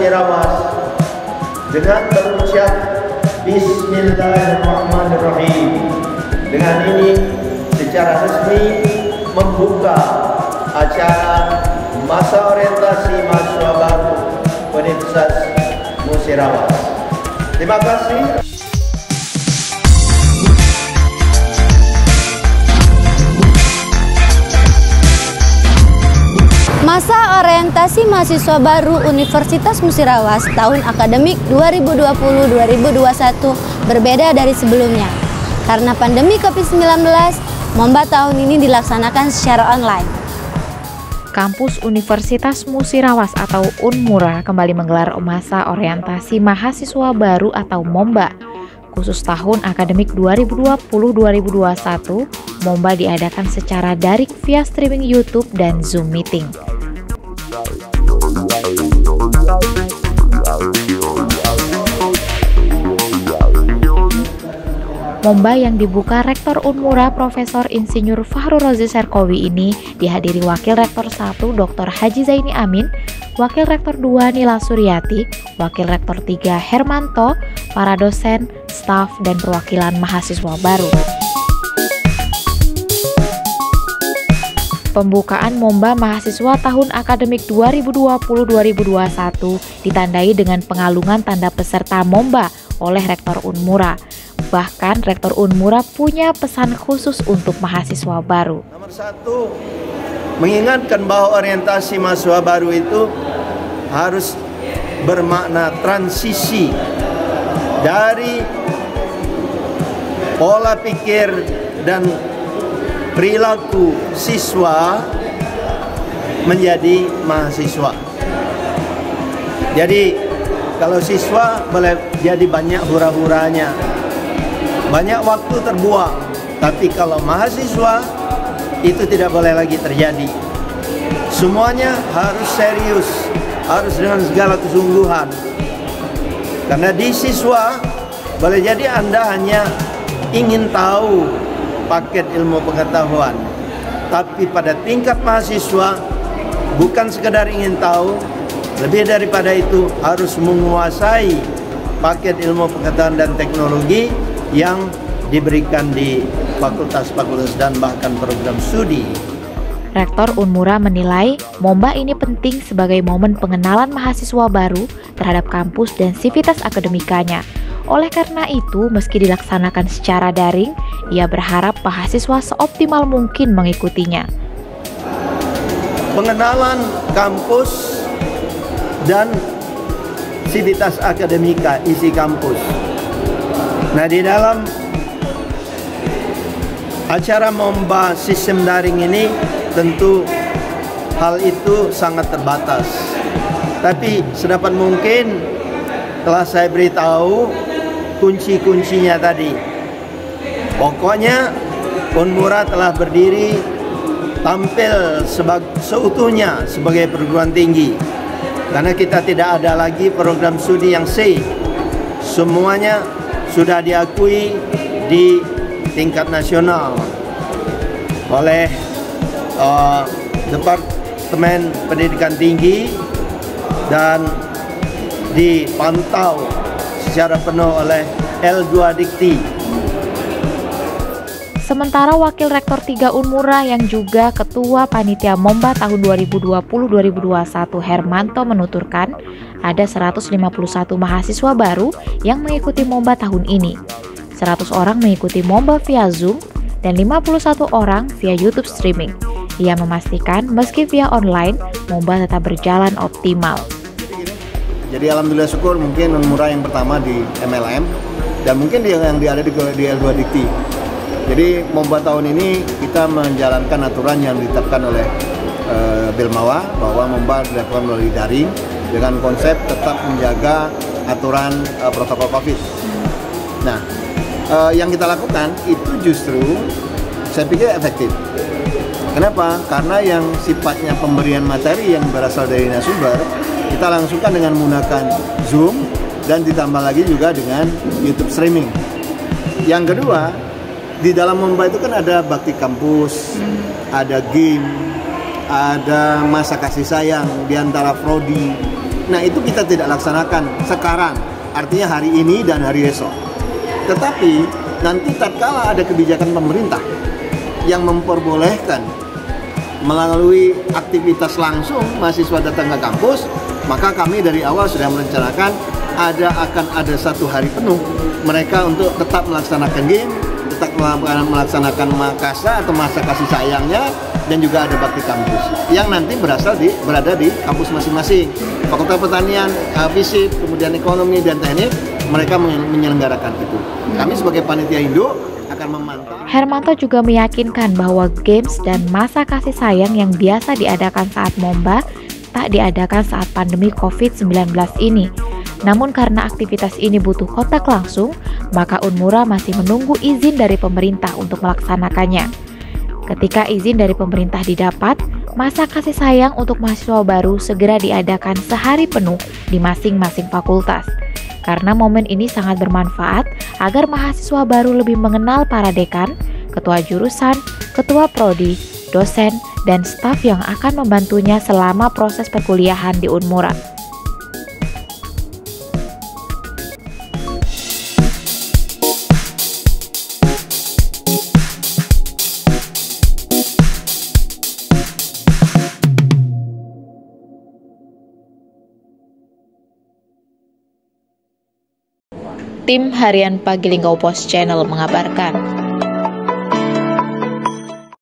Musirawas dengan berucap Bismillahirrahmanirrahim. Dengan ini secara resmi membuka acara masa orientasi mahasiswa baru Universitas Musirawas. Terima kasih. Masa orientasi mahasiswa baru Universitas Musirawas tahun akademik 2020-2021 berbeda dari sebelumnya. Karena pandemi COVID-19, Momba tahun ini dilaksanakan secara online. Kampus Universitas Musirawas atau Unmura kembali menggelar masa orientasi mahasiswa baru atau Momba. Khusus tahun akademik 2020-2021, Momba diadakan secara daring via streaming YouTube dan Zoom meeting. Momba yang dibuka Rektor Unmura Profesor Insinyur Fahru Rozi Serkowi ini dihadiri Wakil Rektor 1 Dr. Haji Zaini Amin, Wakil Rektor 2 Nila Suryati, Wakil Rektor 3 Hermanto, para dosen, staf, dan perwakilan mahasiswa baru. Pembukaan Momba mahasiswa tahun akademik 2020-2021 ditandai dengan pengalungan tanda peserta Momba oleh Rektor Unmura. Bahkan Rektor Unmura punya pesan khusus untuk mahasiswa baru. Nomor 1, mengingatkan bahwa orientasi mahasiswa baru itu harus bermakna transisi dari pola pikir dan perilaku siswa menjadi mahasiswa. Jadi kalau siswa boleh jadi banyak hura-huranya, banyak waktu terbuang. Tapi kalau mahasiswa itu tidak boleh lagi terjadi. Semuanya harus serius, harus dengan segala kesungguhan. Karena di siswa boleh jadi Anda hanya ingin tahu paket ilmu pengetahuan, tapi pada tingkat mahasiswa bukan sekedar ingin tahu, lebih daripada itu harus menguasai paket ilmu pengetahuan dan teknologi yang diberikan di fakultas-fakultas dan bahkan program studi. Rektor Unmura menilai Momba ini penting sebagai momen pengenalan mahasiswa baru terhadap kampus dan sivitas akademikanya. Oleh karena itu, meski dilaksanakan secara daring, ia berharap mahasiswa seoptimal mungkin mengikutinya. Pengenalan kampus dan sivitas akademika isi kampus. Nah, di dalam acara Momba sistem daring ini tentu hal itu sangat terbatas. Tapi sedapat mungkin telah saya beritahu kunci-kuncinya tadi. Pokoknya Unmura telah berdiri tampil seutuhnya sebagai perguruan tinggi. Karena kita tidak ada lagi program studi yang C. Semuanya sudah diakui di tingkat nasional oleh Departemen Pendidikan Tinggi dan dipantau secara penuh oleh L2 Dikti. Sementara Wakil Rektor 3 Unmura yang juga Ketua Panitia Momba tahun 2020-2021 Hermanto menuturkan ada 151 mahasiswa baru yang mengikuti Momba tahun ini. 100 orang mengikuti Momba via Zoom dan 51 orang via YouTube streaming. Ia memastikan meski via online, Momba tetap berjalan optimal. Jadi alhamdulillah syukur mungkin Unmura yang pertama di MLM dan mungkin yang ada di L2 Dikti. Jadi Momba tahun ini kita menjalankan aturan yang ditetapkan oleh Bilmawa bahwa Momba dilakukan melalui daring dengan konsep tetap menjaga aturan protokol COVID. Nah, yang kita lakukan itu justru saya pikir efektif. Kenapa? Karena yang sifatnya pemberian materi yang berasal dari narasumber kita langsungkan dengan menggunakan Zoom dan ditambah lagi juga dengan YouTube streaming. Yang kedua, di dalam Momba itu kan ada bakti kampus, ada game, ada masa kasih sayang di antara prodi. Nah, itu kita tidak laksanakan sekarang, artinya hari ini dan hari esok. Tetapi nanti tatkala ada kebijakan pemerintah yang memperbolehkan melalui aktivitas langsung mahasiswa datang ke kampus, maka kami dari awal sudah merencanakan akan ada 1 hari penuh mereka untuk tetap melaksanakan game, tetap melaksanakan makasa atau masa kasih sayangnya, dan juga ada bakti kampus yang nanti berada di kampus masing-masing. Fakultas Pertanian, Fisip, kemudian Ekonomi dan Teknik, mereka menyelenggarakan itu. Kami sebagai panitia induk akan memantau. Hermanto juga meyakinkan bahwa games dan masa kasih sayang yang biasa diadakan saat Momba tak diadakan saat pandemi COVID-19 ini. Namun karena aktivitas ini butuh kontak langsung, maka Unmura masih menunggu izin dari pemerintah untuk melaksanakannya. Ketika izin dari pemerintah didapat, masa kasih sayang untuk mahasiswa baru segera diadakan sehari penuh di masing-masing fakultas. Karena momen ini sangat bermanfaat agar mahasiswa baru lebih mengenal para dekan, ketua jurusan, ketua prodi, dosen, dan staf yang akan membantunya selama proses perkuliahan di Unmura. Tim Harian Pagi Linggau Pos Channel mengabarkan.